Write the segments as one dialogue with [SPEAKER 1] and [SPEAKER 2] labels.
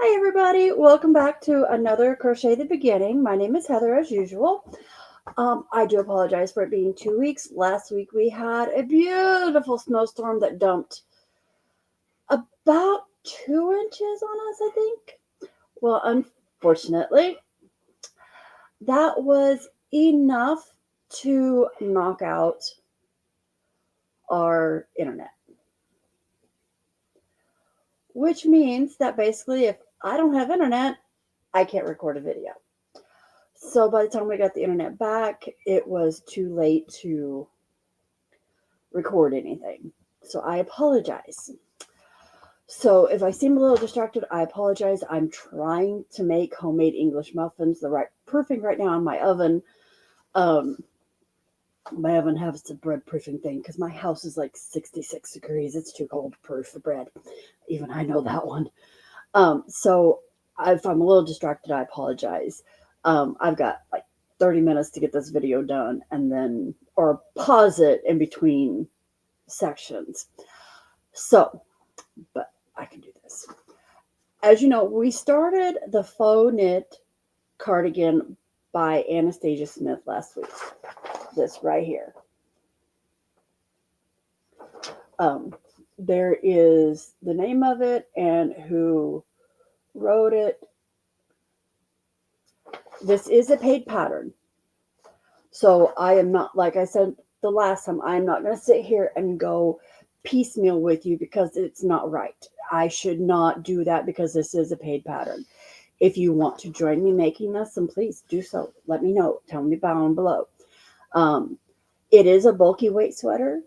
[SPEAKER 1] Hi everybody, welcome back to another Crochet the Beginning. My name is Heather as usual. I do apologize for it being 2 weeks. Last week we had a beautiful snowstorm that dumped about 2 inches on us, I think. Well, unfortunately, that was enough to knock out our internet, which means that basically if I don't have internet, I can't record a video. So by the time we got the internet back, it was too late to record anything. So I apologize. So if I seem a little distracted, I apologize. I'm trying to make homemade English muffins. The right proofing right now in my oven. Um, my oven has the bread proofing thing because my house is like 66 degrees. It's too cold to proof the bread. Even I know that one. So if I'm a little distracted, I apologize. I've got like 30 minutes to get this video done and then, or pause it in between sections. So, but I can do this. As you know, we started the faux knit cardigan by Anastasia Smith last week. This right here. There is the name of it and who wrote it. This is a paid pattern. So I am not, like I said the last time, I'm not going to sit here and go piecemeal with you because it's not right. I should not do that because this is a paid pattern. If you want to join me making this, then please do so. Let me know. Tell me down below. It is a bulky weight sweater,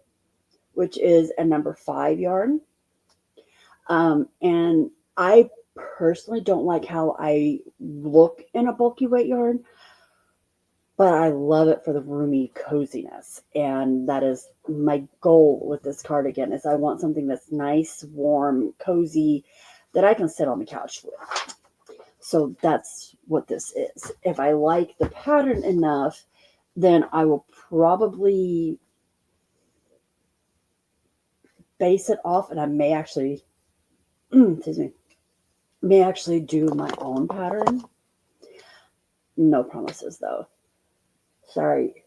[SPEAKER 1] which is a number 5 yarn. And I personally don't like how I look in a bulky weight yarn, but I love it for the roomy coziness. And that is my goal with this cardigan is I want something that's nice, warm, cozy that I can sit on the couch with. So that's what this is. If I like the pattern enough, then I will probably base it off and I may actually, excuse me, may actually do my own pattern. No promises though. Sorry.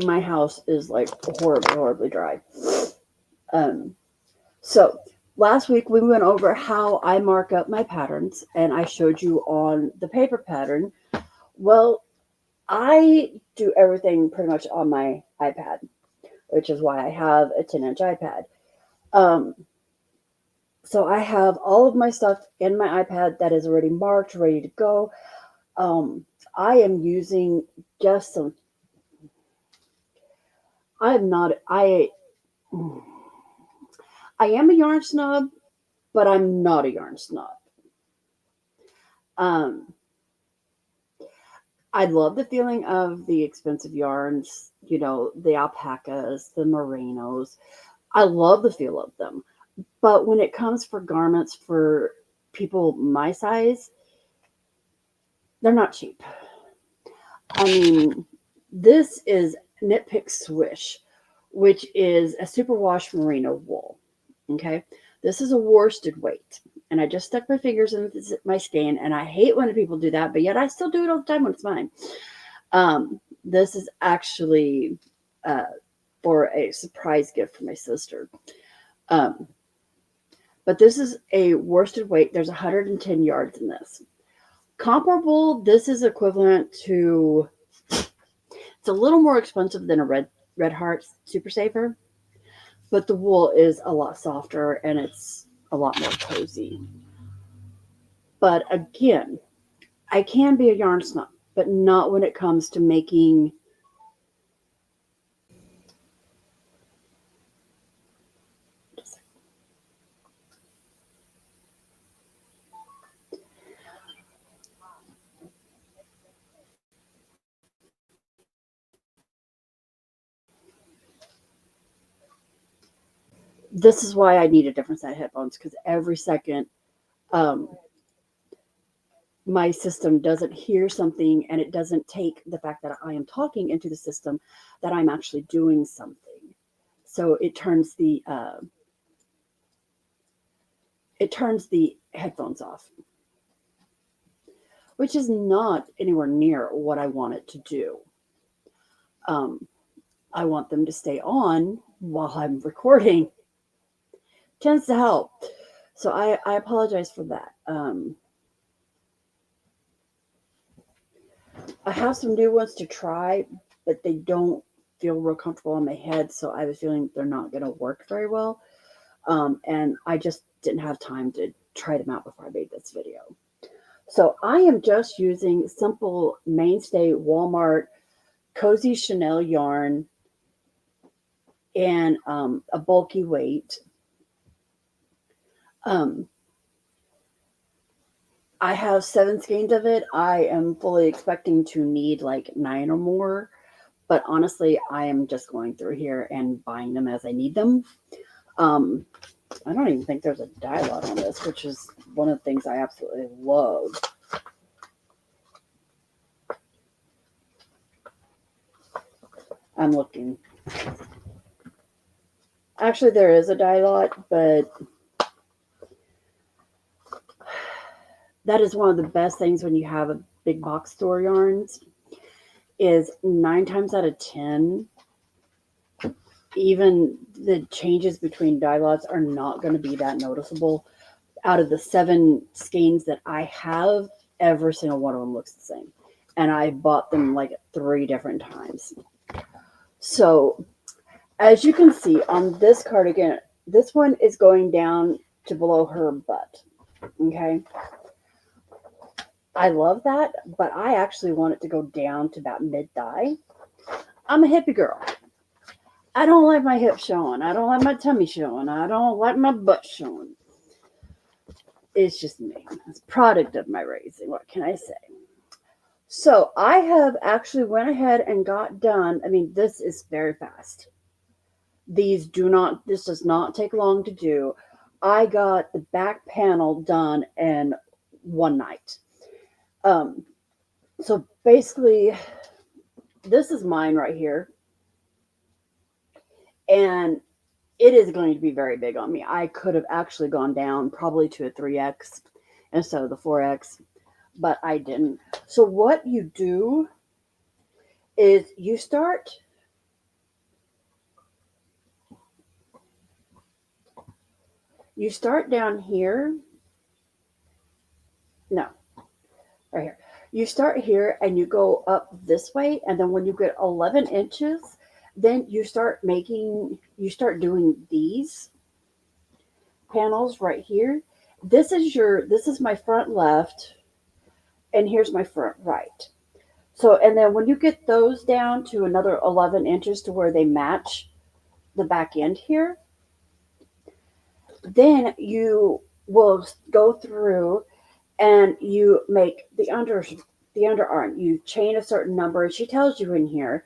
[SPEAKER 1] My house is like horribly dry. So last week we went over how I mark up my patterns and I showed you on the paper pattern. Well, I do everything pretty much on my iPad, which is why I have a 10-inch iPad. So I have all of my stuff in my iPad that is already marked, ready to go. I am using just some. I'm not. I am a yarn snob, but I'm not a yarn snob. Um, I love the feeling of the expensive yarns, you know, the alpacas, the merinos. I love the feel of them. But when it comes for garments for people my size, they're not cheap. I mean, this is Knit Pick Swish, which is a superwash merino wool. Okay. This is a worsted weight. And I just stuck my fingers in my skein, and I hate when people do that, but yet I still do it all the time when it's mine. This is actually for a surprise gift for my sister. But this is a worsted weight. There's 110 yards in this. Comparable, this is equivalent to, it's a little more expensive than a Red Heart Super Saver, but the wool is a lot softer and it's a lot more cozy. But again, I can be a yarn snob, but not when it comes to making this is why I need a different set of headphones because every second um, my system doesn't hear something and it doesn't take the fact that I am talking into the system that I'm actually doing something. So it turns the it turns the headphones off, which is not anywhere near what I want it to do. I want them to stay on while I'm recording. Tends to help. So I apologize for that. I have some new ones to try, but they don't feel real comfortable on my head, so I have a feeling they're not going to work very well. And I just didn't have time to try them out before I made this video. So I am just using simple Mainstay Walmart cozy Chenille yarn and a bulky weight. I have 7 skeins of it. I am fully expecting to need like 9 or more, but honestly, I am just going through here and buying them as I need them. I don't even think there's a dye lot on this, which is one of the things I absolutely love. I'm looking. Actually, there is a dye lot, but that is one of the best things when you have a big box store yarns is 9 times out of 10, even the changes between dye lots are not going to be that noticeable. Out of the 7 skeins that I have, every single one of them looks the same. And I bought them like 3 different times. So as you can see on this cardigan, this one is going down to below her butt. Okay. I love that, but I actually want it to go down to about mid-thigh. I'm a hippie girl. I don't like my hips showing. I don't like my tummy showing. I don't like my butt showing. It's just me. It's a product of my raising. What can I say? So I have actually went ahead and got done. I mean, this is very fast. This does not take long to do. I got the back panel done in one night. So basically, this is mine right here. And it is going to be very big on me. I could have actually gone down probably to a 3X instead of the 4X, but I didn't. So what you do is you start down here. No, right here. You start here and you go up this way, and then when you get 11 inches, then you start doing these panels right here. This is my front left, and here's my front right. So, and then when you get those down to another 11 inches to where they match the back end here, then you will go through and you make the underarm. You chain a certain number, she tells you in here,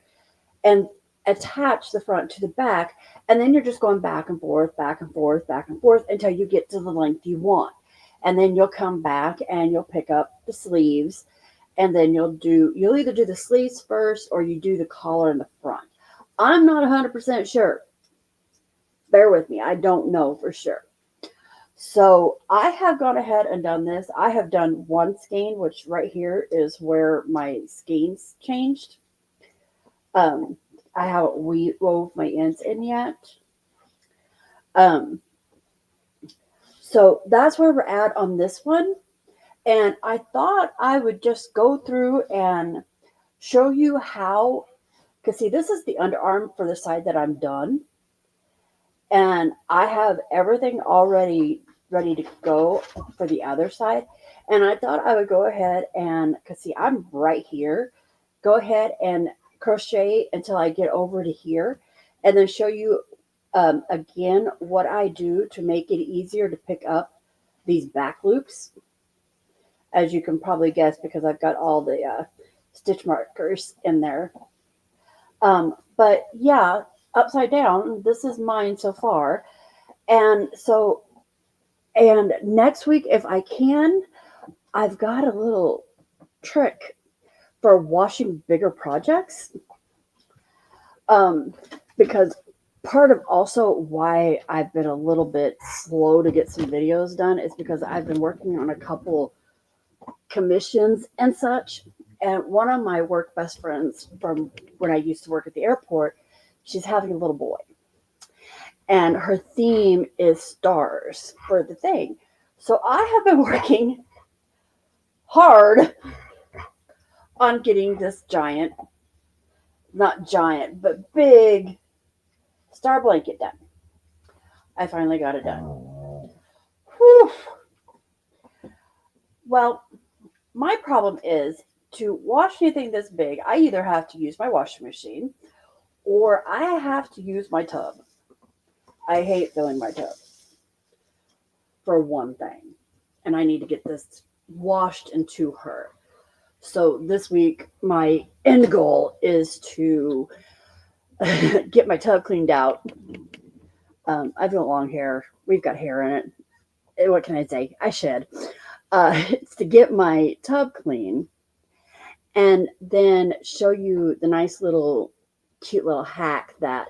[SPEAKER 1] and attach the front to the back, and then you're just going back and forth, back and forth, back and forth until you get to the length you want. And then you'll come back and you'll pick up the sleeves, and then you'll either do the sleeves first or you do the collar in the front. I'm not 100% sure. Bear with me. I don't know for sure. So I have gone ahead and done this. I have done one skein, which right here is where my skeins changed. I haven't wove my ends in yet. So that's where we're at on this one. And I thought I would just go through and show you how, because see, this is the underarm for the side that I'm done. And I have everything already ready to go for the other side. And I thought I would go ahead and, because see, I'm right here, go ahead and crochet until I get over to here, and then show you again what I do to make it easier to pick up these back loops. As you can probably guess, because I've got all the stitch markers in there. But yeah, upside down, this is mine so far. And so, and next week, if I can, I've got a little trick for washing bigger projects. Because Part of also why I've been a little bit slow to get some videos done is because I've been working on a couple commissions and such. And one of my work best friends from when I used to work at the airport, she's having a little boy. And her theme is stars for the thing. So I have been working hard on getting this giant, not giant, but big star blanket done. I finally got it done. Whew. Well, my problem is to wash anything this big, I either have to use my washing machine or I have to use my tub. I hate filling my tub for one thing. And I need to get this washed into her. So this week, my end goal is to get my tub cleaned out. I've got long hair. We've got hair in it. What can I say? I shed. It's to get my tub clean and then show you the nice little, cute little hack that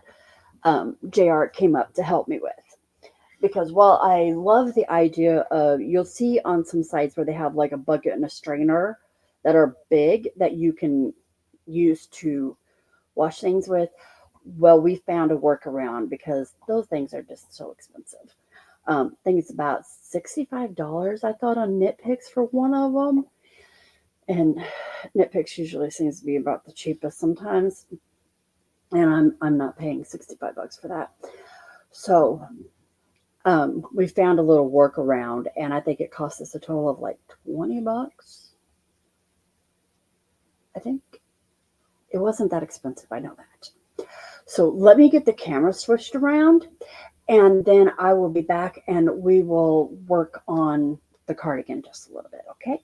[SPEAKER 1] JR came up to help me with. Because while I love the idea of, you'll see on some sites where they have like a bucket and a strainer that are big that you can use to wash things with. Well, we found a workaround because those things are just so expensive. I think it's about $65, I thought, on Knitpicks for one of them. And Knitpicks usually seems to be about the cheapest sometimes. And I'm not paying $65 for that. So we found a little workaround, and I think it cost us a total of like $20. I think it wasn't that expensive. I know that. So let me get the camera switched around, and then I will be back and we will work on the cardigan just a little bit, okay?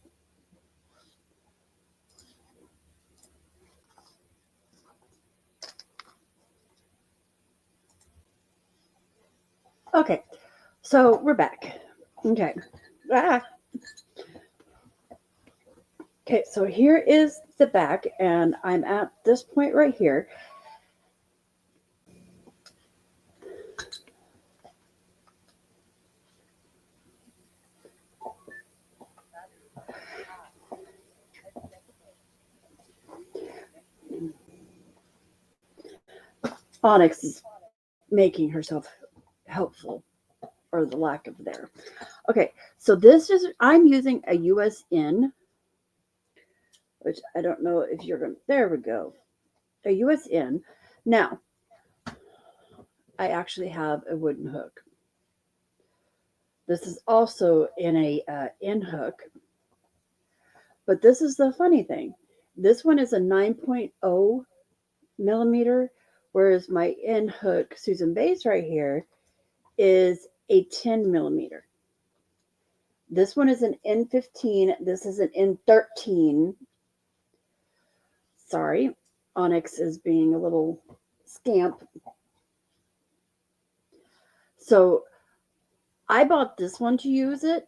[SPEAKER 1] Okay, so we're back. Okay. Okay, so here is the back, and I'm at this point right here. Onyx is making herself helpful, or the lack of there. Okay, so this is, I'm using a USN, which I don't know if you're going to, there we go, a USN. Now, I actually have a wooden hook. This is also in a end hook, but this is the funny thing. This one is a 9.0 millimeter, whereas my end hook, Susan Bay's right here, is a 10 millimeter. This one is an N15. This is an N13. Sorry, Onyx is being a little scamp. So I bought this one to use it,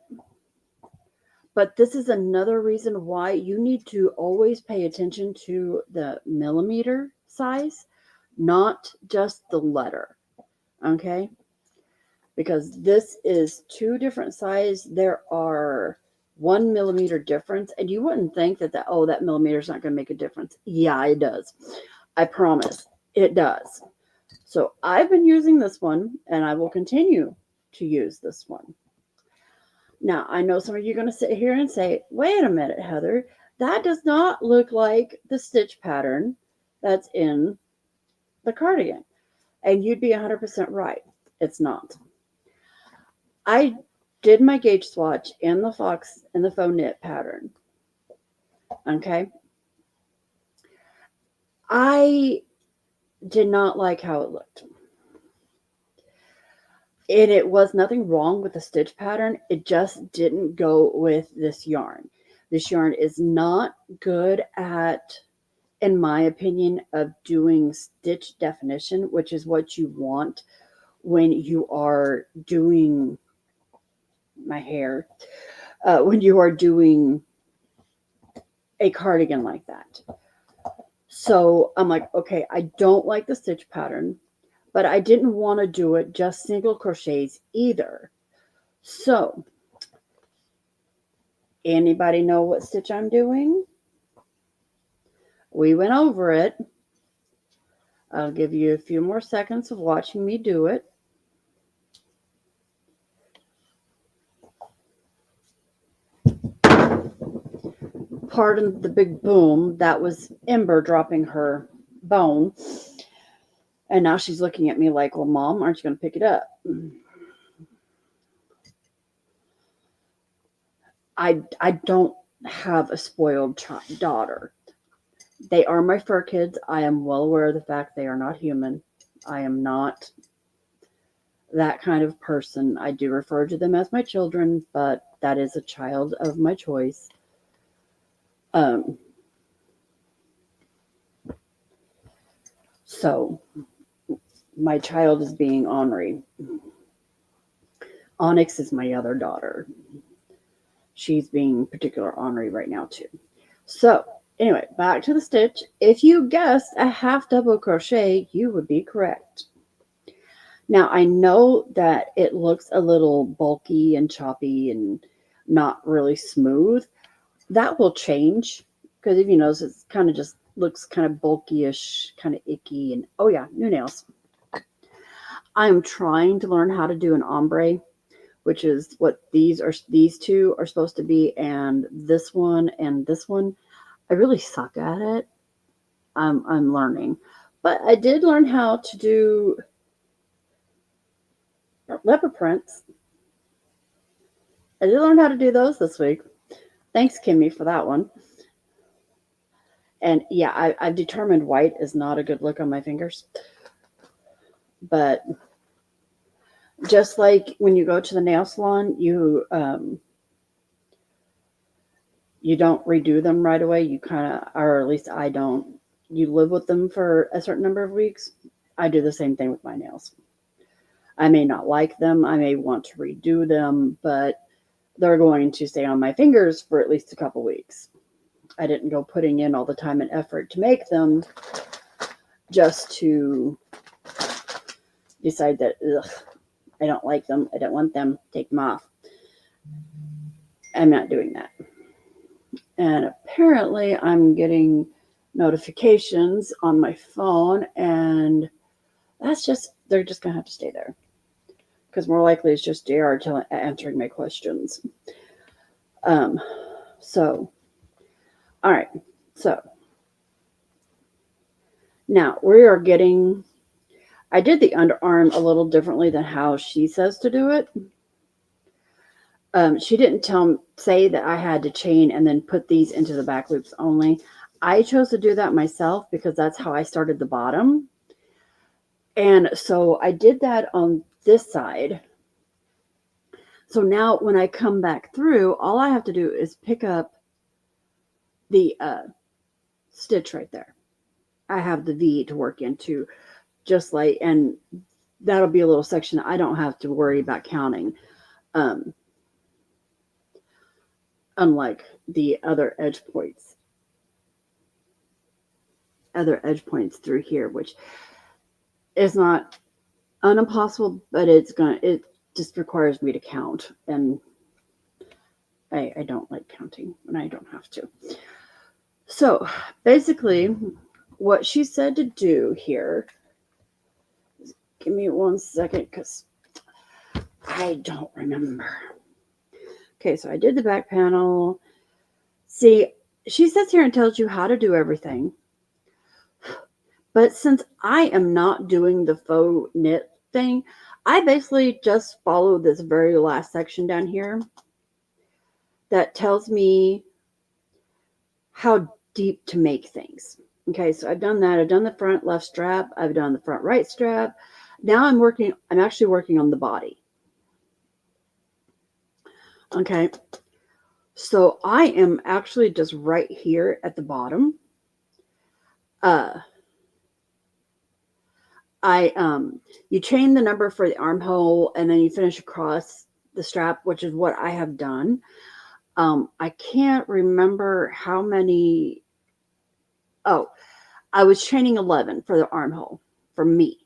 [SPEAKER 1] but this is another reason why you need to always pay attention to the millimeter size, not just the letter, okay? Because this is two different sizes. There are 1 millimeter difference, and you wouldn't think that that millimeter is not going to make a difference. Yeah, it does. I promise it does. So I've been using this one, and I will continue to use this one. Now, I know some of you are going to sit here and say, wait a minute, Heather, that does not look like the stitch pattern that's in the cardigan. And you'd be 100% right. It's not. I did my gauge swatch in the Fox and the faux knit pattern. Okay. I did not like how it looked. And it was nothing wrong with the stitch pattern. It just didn't go with this yarn. This yarn is not good at, in my opinion, of doing stitch definition, which is what you want when you are doing my hair, when you are doing a cardigan like that. So I'm like, okay, I don't like the stitch pattern. but I didn't want to do it just single crochets either. So, anybody know what stitch I'm doing? We went over it. I'll give you a few more seconds of watching me do it. Pardon the big boom. That was Ember dropping her bone. And now she's looking at me like, well, Mom, aren't you going to pick it up? I don't have a spoiled daughter. They are my fur kids. I am well aware of the fact they are not human. I am not that kind of person. I do refer to them as my children, but that is a child of my choice. So my child is being ornery. Onyx is my other daughter. She's being particular ornery right now too. So anyway, back to the stitch. If you guessed a half double crochet, you would be correct. Now I know that it looks a little bulky and choppy and not really smooth. That will change because if you notice, it's kind of just looks kind of bulky-ish, kind of icky, and oh yeah, new nails. I'm trying to learn how to do an ombre, which is what these two are supposed to be, and this one and this one. I really suck at it. I'm learning, but I did learn how to do leopard prints. I did learn how to do those this week. Thanks, Kimmy, for that one. And yeah, I've determined white is not a good look on my fingers. But just like when you go to the nail salon, you don't redo them right away. You kind of, or at least I don't. You live with them for a certain number of weeks. I do the same thing with my nails. I may not like them. I may want to redo them, but they're going to stay on my fingers for at least a couple weeks. I didn't go putting in all the time and effort to make them just to decide that, ugh, I don't like them. I don't want them. Take them off. I'm not doing that. And apparently I'm getting notifications on my phone, and that's just, they're just going to have to stay there. Because more likely it's just JR answering my questions. So, all right. So, now we are getting, I did the underarm a little differently than how she says to do it. She didn't say that I had to chain and then put these into the back loops only. I chose to do that myself because that's how I started the bottom. And so I did that on this side. So now when I come back through, all I have to do is pick up the stitch right there. I have the V to work into, just like, and that'll be a little section I don't have to worry about counting. Unlike the other edge points through here, which is not impossible, but it just requires me to count, and I don't like counting when I don't have to. So basically what she said to do here, give me 1 second because I don't remember. Okay, so I did the back panel. See, she sits here and tells you how to do everything. But since I am not doing the faux knit thing, I basically just follow this very last section down here that tells me how deep to make things. Okay, so I've done that. I've done the front left strap. I've done the front right strap. Now I'm actually working on the body. Okay, so I am actually just right here at the bottom. You chain the number for the armhole and then you finish across the strap, which is what I have done. I can't remember how many. Oh, I was chaining 11 for the armhole for me.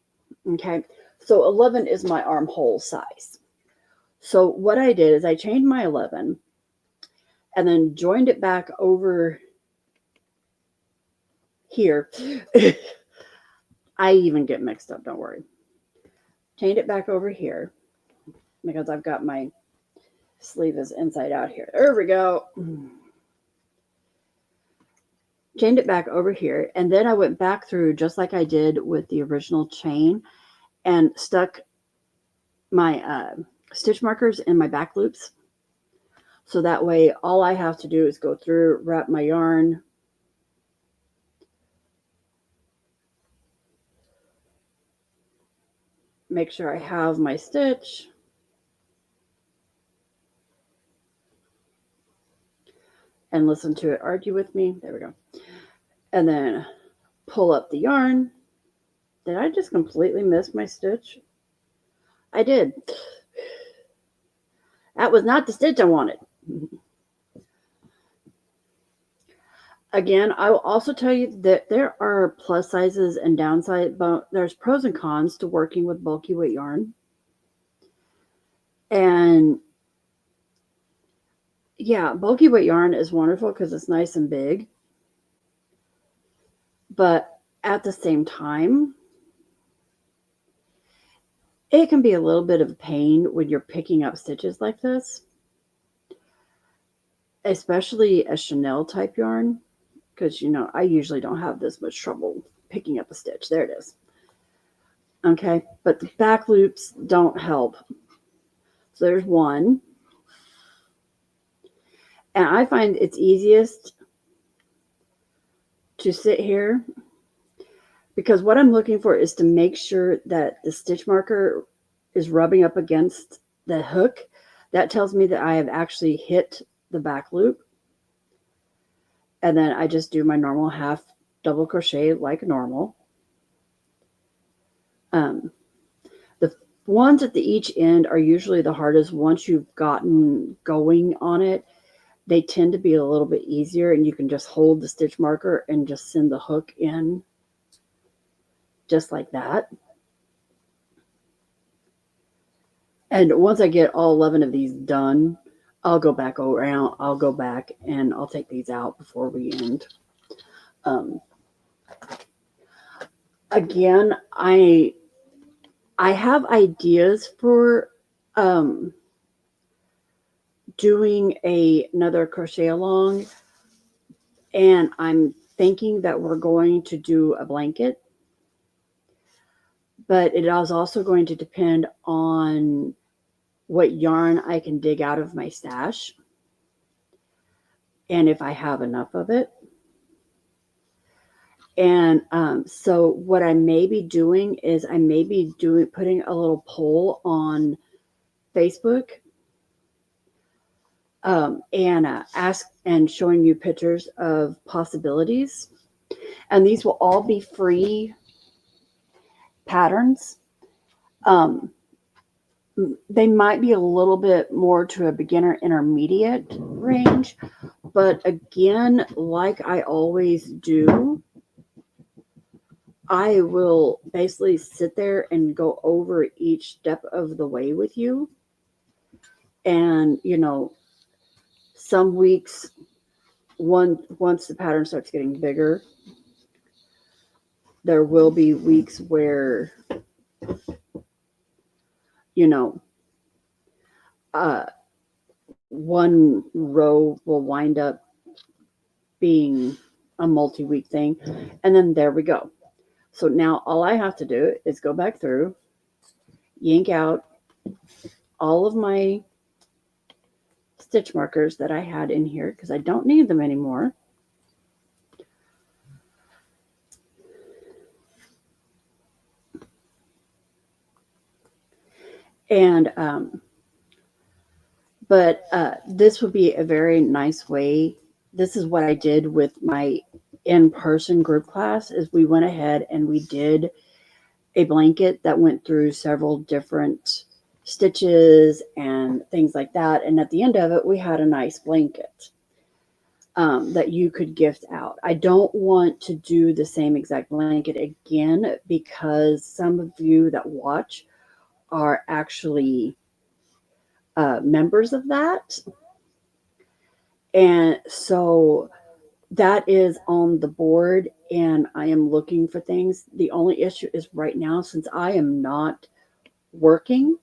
[SPEAKER 1] Okay, so 11 is my armhole size. So what I did is I chained my 11 and then joined it back over here. I even get mixed up, don't worry. Chained it back over here because I've got my sleeve is inside out here. There we go. Chained it back over here, and then I went back through just like I did with the original chain and stuck my stitch markers in my back loops. So that way all I have to do is go through, wrap my yarn, make sure I have my stitch, and listen to it argue with me. There we go. And then pull up the yarn. Did I just completely miss my stitch? I did. That was not the stitch I wanted. Again, I will also tell you that there are plus sizes and downside, but there's pros and cons to working with bulky weight yarn. And yeah, bulky weight yarn is wonderful because it's nice and big. But at the same time, it can be a little bit of a pain when you're picking up stitches like this, especially a Chenille type yarn, because, you know, I usually don't have this much trouble picking up a stitch. There it is. Okay, but the back loops don't help. So there's one. And I find it's easiest to sit here because what I'm looking for is to make sure that the stitch marker is rubbing up against the hook. That tells me that I have actually hit the back loop. And then I just do my normal half double crochet like normal. The ones at the each end are usually the hardest. Once you've gotten going on it, they tend to be a little bit easier, and you can just hold the stitch marker and just send the hook in just like that. And once I get all 11 of these done, I'll go back around. I'll go back and I'll take these out before we end. Again, I have ideas for doing another crochet along, and I'm thinking that we're going to do a blanket, but it is also going to depend on what yarn I can dig out of my stash and if I have enough of it. And so what I may be doing is I may be putting a little poll on Facebook and ask and showing you pictures of possibilities. And these will all be free patterns. They might be a little bit more to a beginner intermediate range, but again, like I always do, I will basically sit there and go over each step of the way with you. And, you know, some weeks, once the pattern starts getting bigger, there will be weeks where, you know, one row will wind up being a multi-week thing. And then there we go. So now all I have to do is go back through, yank out all of my stitch markers that I had in here because I don't need them anymore. And, but this would be a very nice way. This is what I did with my in-person group class is we went ahead and we did a blanket that went through several different stitches and things like that. And at the end of it, we had a nice blanket. that you could gift out. I don't want to do the same exact blanket again because some of you that watch are actually members of that. And so that is on the board, and I am looking for things. The only issue is right now, since I am not working,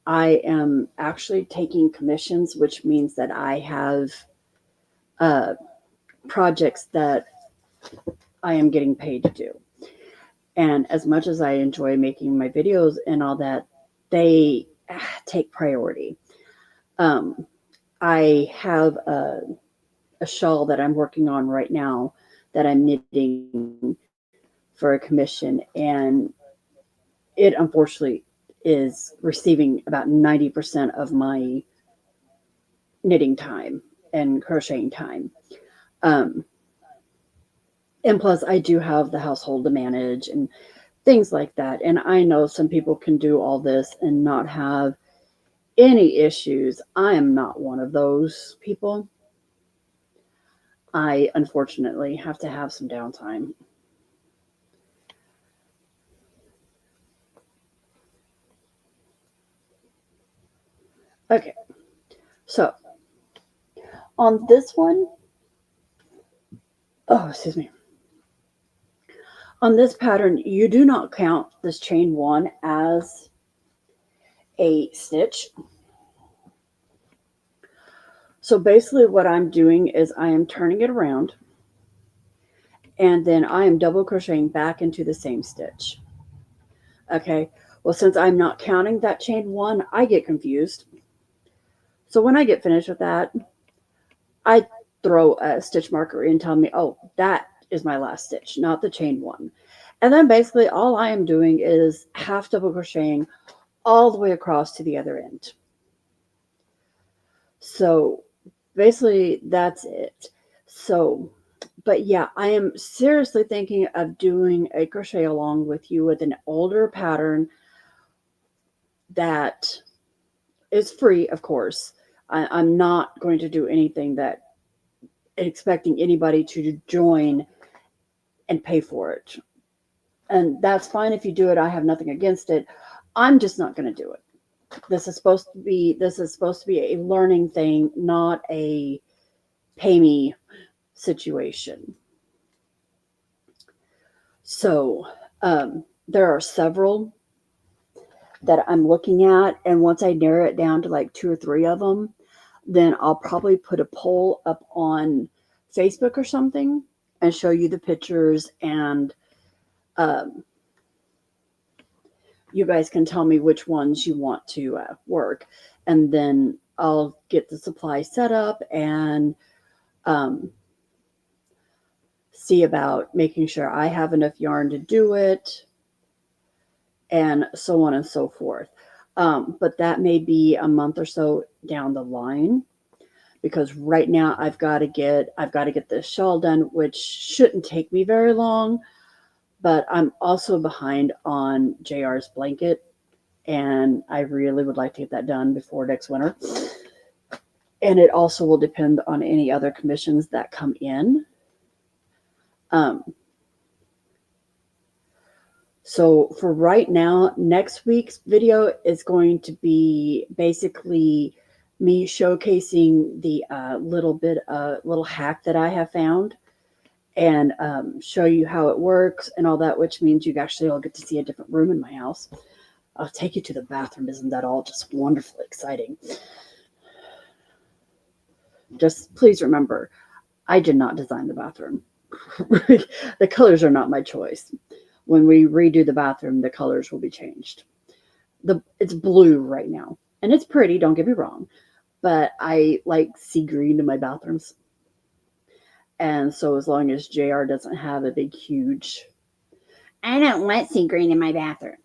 [SPEAKER 1] I am actually taking commissions, which means that I have uh, projects that I am getting paid to do. And as much as I enjoy making my videos and all that, they take priority. Um, I have a shawl that I'm working on right now that I'm knitting for a commission, and it unfortunately is receiving about 90% of my knitting time and crocheting time. Um, and plus, I do have the household to manage and things like that. And I know some people can do all this and not have any issues. I am not one of those people. I unfortunately have to have some downtime. Okay, so on this one, oh, excuse me. On this pattern, you do not count this chain one as a stitch. So basically what I'm doing is I am turning it around and then I am double crocheting back into the same stitch. Okay, well, since I'm not counting that chain one, I get confused. So when I get finished with that, I throw a stitch marker in, tell me, oh, that is my last stitch, not the chain one. And then basically all I am doing is half double crocheting all the way across to the other end. So basically that's it. So, but yeah, I am seriously thinking of doing a crochet along with you with an older pattern that is free, of course. I'm not going to do anything that expecting anybody to join and pay for it. And that's fine if you do it. I have nothing against it. I'm just not going to do it. This is supposed to be a learning thing, not a pay me situation. So there are several that I'm looking at, and once I narrow it down to like two or three of them, then I'll probably put a poll up on Facebook or something and show you the pictures, and um, you guys can tell me which ones you want to work, and then I'll get the supply set up and um, see about making sure I have enough yarn to do it, and so on and so forth. But that may be a month or so down the line, because right now I've got to get this shawl done, which shouldn't take me very long. But I'm also behind on JR's blanket, and I really would like to get that done before next winter. And it also will depend on any other commissions that come in. Um, so for right now, next week's video is going to be basically me showcasing the little hack that I have found, and show you how it works and all that, which means you actually all get to see a different room in my house. I'll take you to the bathroom. Isn't that all just wonderfully exciting? Just please remember, I did not design the bathroom. The colors are not my choice. When we redo the bathroom, the colors will be changed. It's blue right now, and it's pretty, don't get me wrong, but I like sea green in my bathrooms. And so as long as JR doesn't have a big, huge, I don't want sea green in my bathroom,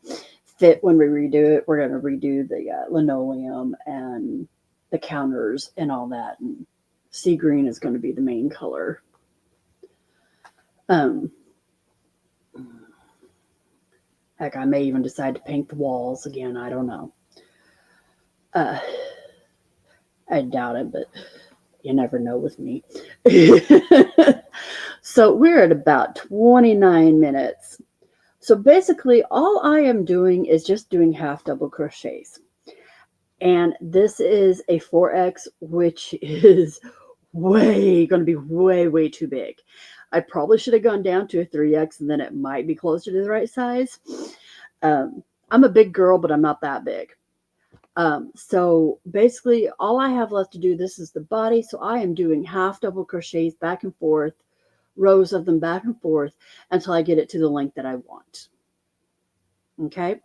[SPEAKER 1] fit when we redo it, we're going to redo the linoleum and the counters and all that. And sea green is going to be the main color. Um, Heck, I may even decide to paint the walls again. I don't know. Uh, I doubt it, but You never know with me. So we're at about 29 minutes. So basically all I am doing is just doing half double crochets. And this is a 4X, which is going to be way too big. I probably should have gone down to a 3X and then it might be closer to the right size. I'm a big girl, but I'm not that big. So basically all I have left to do, this is the body. So I am doing half double crochets back and forth, rows of them back and forth until I get it to the length that I want. Okay.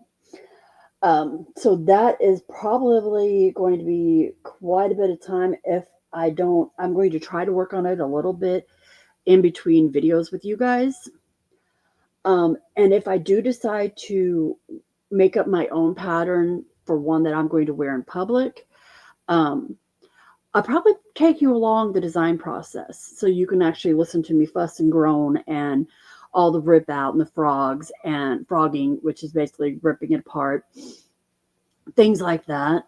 [SPEAKER 1] So that is probably going to be quite a bit of time. If I don't, I'm going to try to work on it a little bit in between videos with you guys. And if I do decide to make up my own pattern for one that I'm going to wear in public, I'll probably take you along the design process so you can actually listen to me fuss and groan and all the rip out and the frogs and frogging, which is basically ripping it apart, things like that.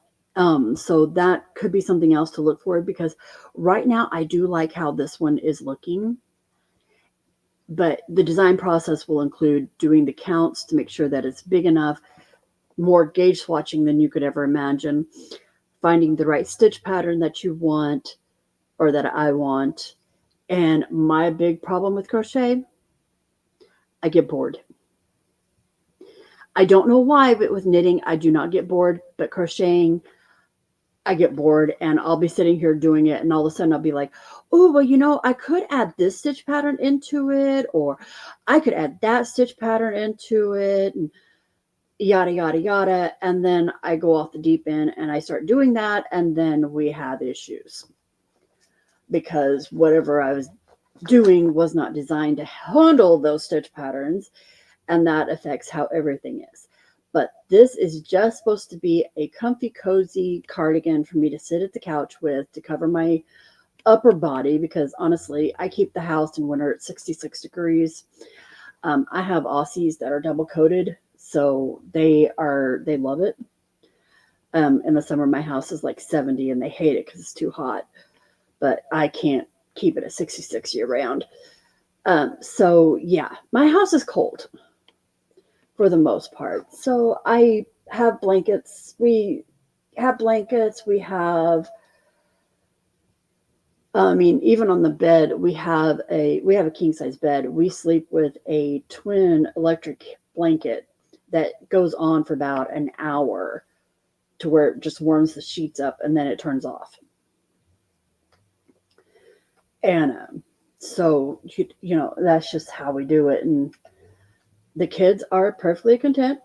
[SPEAKER 1] So that could be something else to look for, because right now I do like how this one is looking, but the design process will include doing the counts to make sure that it's big enough, more gauge swatching than you could ever imagine, finding the right stitch pattern that you want or that I want. And my big problem with crochet, I get bored. I don't know why, but with knitting, I do not get bored, but crocheting, I get bored, and I'll be sitting here doing it, and all of a sudden I'll be like, oh, well, you know, I could add this stitch pattern into it, or I could add that stitch pattern into it, and yada, yada, yada. And then I go off the deep end and I start doing that, and then we have issues because whatever I was doing was not designed to handle those stitch patterns, and that affects how everything is. But this is just supposed to be a comfy, cozy cardigan for me to sit at the couch with to cover my upper body, because honestly, I keep the house in winter at 66 degrees. I have Aussies that are double coated, so they love it. In the summer, my house is like 70 and they hate it because it's too hot, but I can't keep it at 66 year round. So yeah, my house is cold for the most part. So I have blankets. We have blankets. We have, I mean, even on the bed, we have a king size bed. We sleep with a twin electric blanket that goes on for about an hour to where it just warms the sheets up and then it turns off. And so, you know, that's just how we do it. And the kids are perfectly content.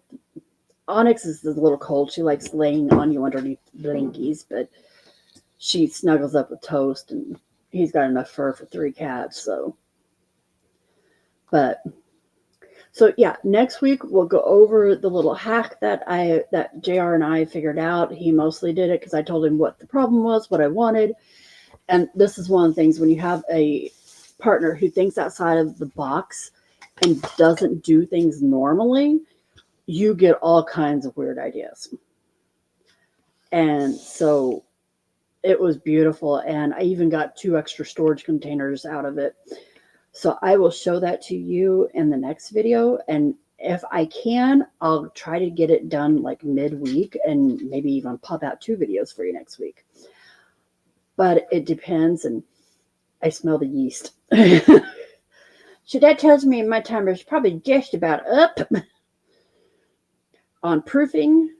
[SPEAKER 1] Onyx is a little cold. She likes laying on you underneath blankies, but she snuggles up with Toast, and he's got enough fur for 3 cats. So yeah, next week we'll go over the little hack that JR and I figured out. He mostly did it because I told him what the problem was, what I wanted. And this is one of the things when you have a partner who thinks outside of the box and doesn't do things normally, you get all kinds of weird ideas. And so it was beautiful. And I even got 2 extra storage containers out of it. So I will show that to you in the next video. And if I can, I'll try to get it done like midweek and maybe even pop out 2 videos for you next week. But it depends. And I smell the yeast. So that tells me my timer is probably just about up on proofing.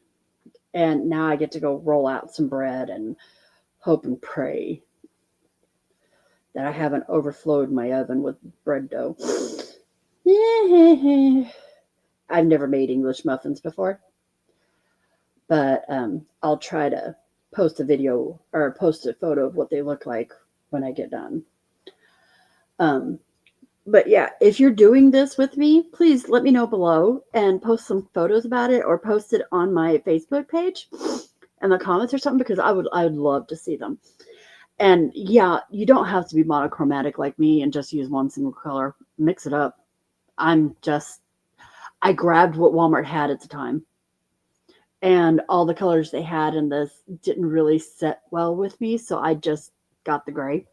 [SPEAKER 1] And now I get to go roll out some bread and hope and pray that I haven't overflowed my oven with bread dough. I've never made English muffins before, but I'll try to post a video or post a photo of what they look like when I get done. But yeah, if you're doing this with me, please let me know below and post some photos about it, or post it on my Facebook page in the comments or something, because I would love to see them. And yeah, you don't have to be monochromatic like me and just use one single color. Mix it up. I grabbed what Walmart had at the time, and all the colors they had in this didn't really set well with me, so I just got the gray.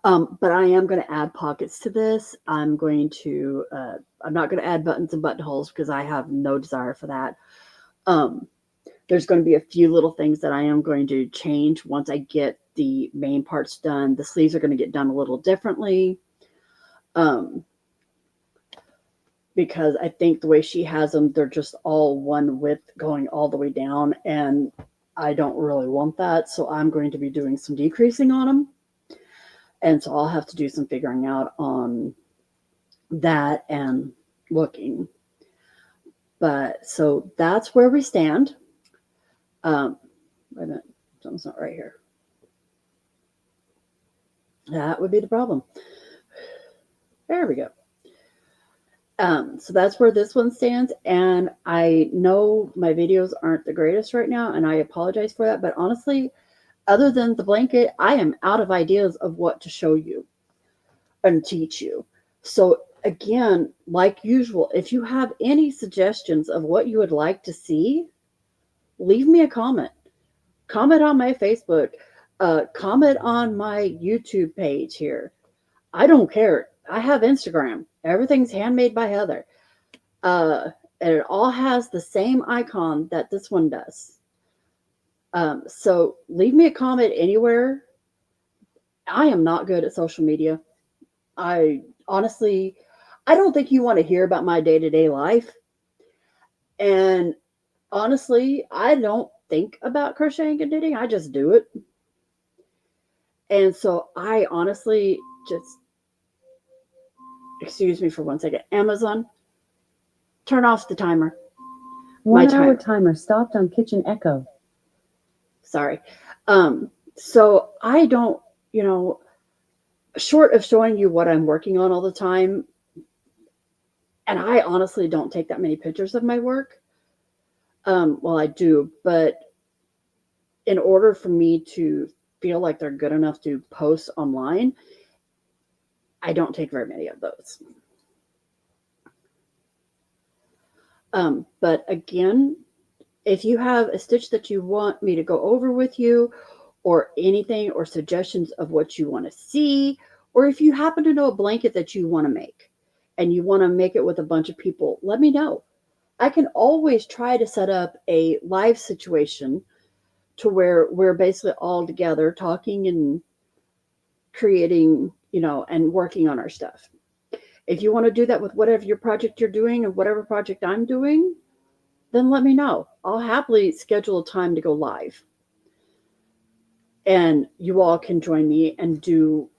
[SPEAKER 1] But I am going to add pockets to this. I'm not going to add buttons and buttonholes because I have no desire for that. There's going to be a few little things that I am going to change once I get the main parts done. The sleeves are going to get done a little differently. Because I think the way she has them, they're just all one width going all the way down, and I don't really want that. So I'm going to be doing some decreasing on them. And so I'll have to do some figuring out on that and looking. But so that's where we stand. Wait a minute, something's not right here. That would be the problem. There we go. So that's where this one stands. And I know my videos aren't the greatest right now, and I apologize for that. But honestly, other than the blanket, I am out of ideas of what to show you and teach you. So again, like usual, if you have any suggestions of what you would like to see, leave me a comment. Comment on my Facebook. Comment on my YouTube page here. I don't care. I have Instagram. Everything's handmade by Heather. And it all has the same icon that this one does. So leave me a comment anywhere. I am not good at social media. I honestly, I don't think you want to hear about my day-to-day life. And honestly, I don't think about crocheting and knitting. I just do it. And so I honestly just, excuse me for 1 second. Amazon, turn off the timer.
[SPEAKER 2] 1 hour timer stopped on kitchen echo.
[SPEAKER 1] Sorry. So I don't, short of showing you what I'm working on all the time, and I honestly don't take that many pictures of my work. Well, I do, but in order for me to feel like they're good enough to post online, I don't take very many of those. But again, if you have a stitch that you want me to go over with you, or anything, or suggestions of what you want to see, or if you happen to know a blanket that you want to make and you want to make it with a bunch of people, let me know. I can always try to set up a live situation to where we're basically all together talking and creating, and working on our stuff. If you want to do that with whatever your project you're doing and whatever project I'm doing, then let me know. I'll happily schedule a time to go live. And you all can join me and do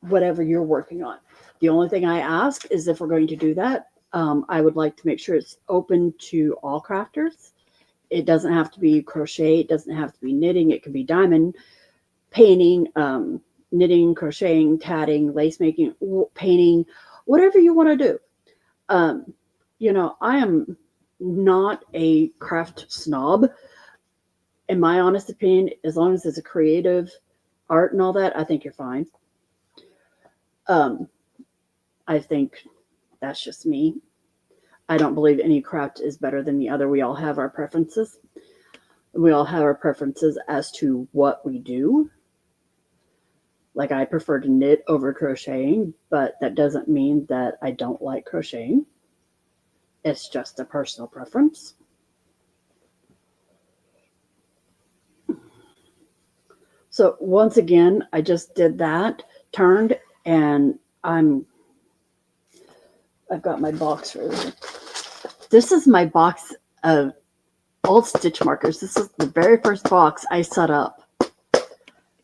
[SPEAKER 1] whatever you're working on. The only thing I ask is if we're going to do that, I would like to make sure it's open to all crafters. It doesn't have to be crochet. It doesn't have to be knitting. It could be diamond painting, knitting, crocheting, tatting, lace making, painting, whatever you want to do. I am not a craft snob. In my honest opinion, as long as it's a creative art and all that, I think you're fine. I think that's just me. I don't believe any craft is better than the other. We all have our preferences. We all have our preferences as to what we do. Like, I prefer to knit over crocheting, but that doesn't mean that I don't like crocheting. It's just a personal preference. So once again, I just did that, turned, and I've got my box right here. This is my box of old stitch markers. This is the very first box I set up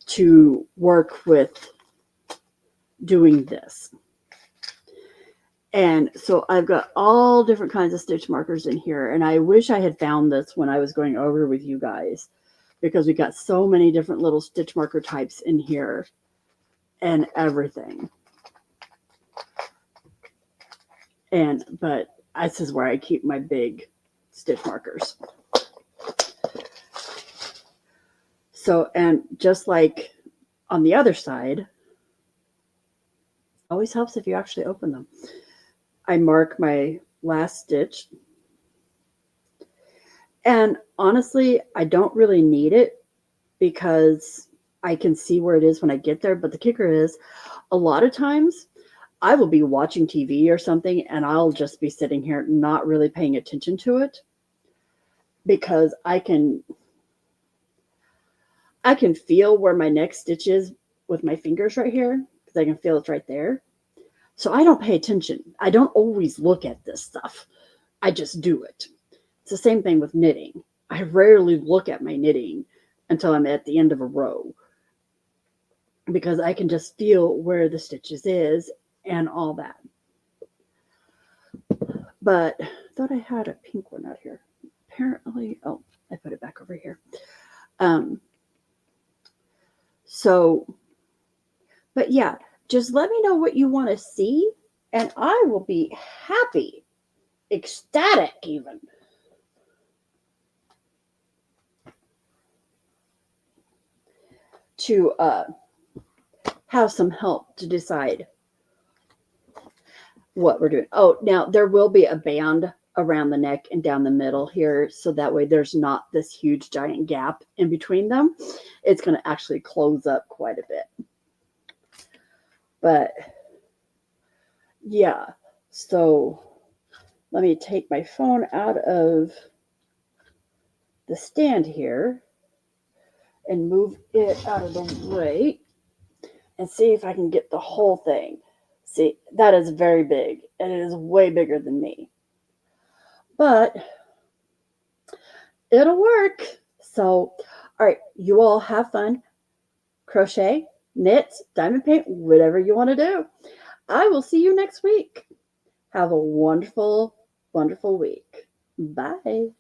[SPEAKER 1] to work with doing this. And so I've got all different kinds of stitch markers in here. And I wish I had found this when I was going over with you guys, because we got so many different little stitch marker types in here and everything. But this is where I keep my big stitch markers. So, and just like on the other side, always helps if you actually open them. I mark my last stitch. And honestly, I don't really need it because I can see where it is when I get there. But the kicker is, a lot of times I will be watching TV or something and I'll just be sitting here not really paying attention to it because I can feel where my next stitch is with my fingers right here because I can feel it's right there. So I don't pay attention. I don't always look at this stuff. I just do it. It's the same thing with knitting. I rarely look at my knitting until I'm at the end of a row because I can just feel where the stitches is and all that. But I thought I had a pink one out here. Apparently, oh, I put it back over here. But yeah, just let me know what you want to see, and I will be happy, ecstatic even, to have some help to decide what we're doing. Oh, now there will be a band around the neck and down the middle here, so that way there's not this huge giant gap in between them. It's going to actually close up quite a bit. But yeah, so let me take my phone out of the stand here and move it out of the way and see if I can get the whole thing. See, that is very big, and it is way bigger than me. But it'll work. So, all right, you all have fun. Crochet, knit, diamond paint, whatever you want to do. I will see you next week. Have a wonderful, wonderful week. Bye.